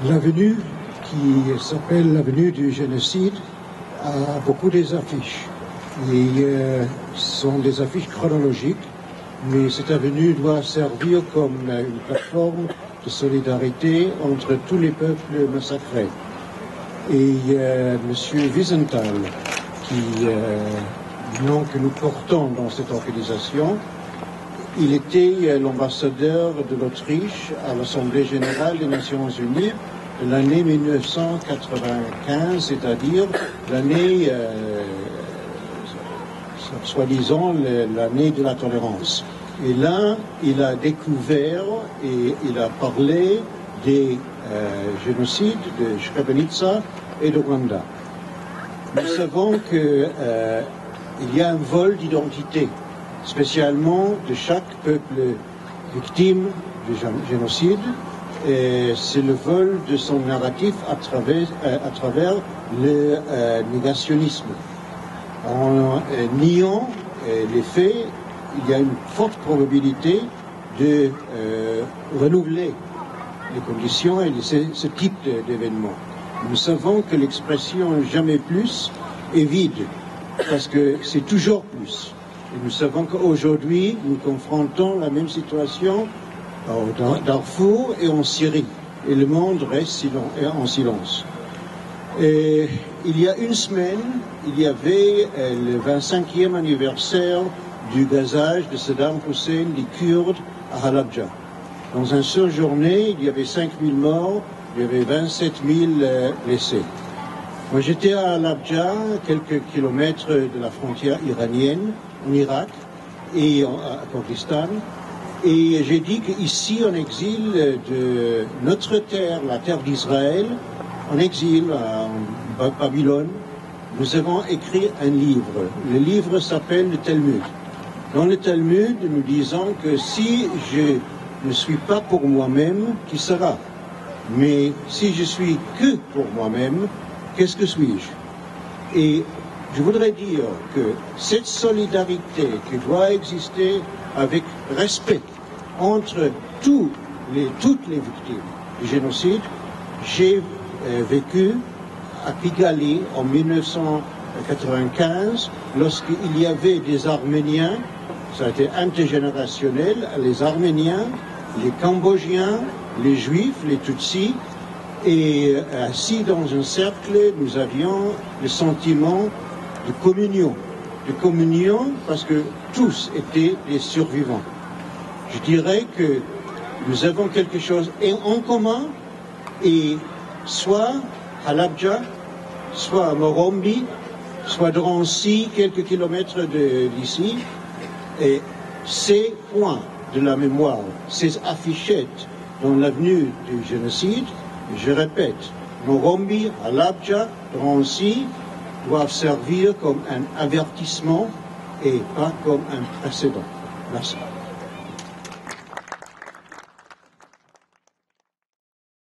L'avenue, qui s'appelle l'avenue du génocide, a beaucoup des affiches. Et ce sont des affiches chronologiques, mais cette avenue doit servir comme une plateforme de solidarité entre tous les peuples massacrés. Et M. Wiesenthal, du nom que nous portons dans cette organisation, il était l'ambassadeur de l'Autriche à l'Assemblée générale des Nations unies de l'année 1995, c'est-à-dire l'année, soi-disant, l'année de la tolérance. Et là, il a découvert et il a parlé des génocides de Srebrenica et de Rwanda. Nous savons qu'il y a un vol d'identité, spécialement de chaque peuple victime du génocide. C'est le vol de son narratif à travers le négationnisme. En niant les faits, il y a une forte probabilité de renouveler les conditions et ce type d'événements. Nous savons que l'expression « jamais plus » est vide, parce que c'est toujours plus. Et nous savons qu'aujourd'hui, nous confrontons la même situation au Darfour et en Syrie. Et le monde reste en silence. Et il y a une semaine, il y avait le 25e anniversaire du gazage de Saddam Hussein des Kurdes à Halabja. Dans une seule journée, il y avait 5000 morts, il y avait 27 000 blessés. Moi, j'étais à Halabja, quelques kilomètres de la frontière iranienne, en Irak et à Kurdistan. Et j'ai dit qu'ici, en exil de notre terre, la terre d'Israël, en exil à Babylone, nous avons écrit un livre. Le livre s'appelle le Talmud. Dans le Talmud, nous disons que si je ne suis pas pour moi-même, qui sera? Mais si je suis que pour moi-même, qu'est-ce que suis-je? Et je voudrais dire que cette solidarité qui doit exister avec respect entre toutes les victimes du génocide, j'ai vécu à Kigali en 1995, lorsqu'il y avait des Arméniens, ça a été intergénérationnel, les Arméniens, les Cambodgiens, les Juifs, les Tutsis, et assis dans un cercle, nous avions le sentiment de communion. De communion parce que tous étaient des survivants. Je dirais que nous avons quelque chose en commun, et soit à Halabja, soit à Morombi, soit de Drancy, quelques kilomètres d'ici, et ces points de la mémoire, ces affichettes dans l'avenue du génocide, je répète, Morombi, Halabja, Drancy, doivent servir comme un avertissement et pas comme un précédent. Merci.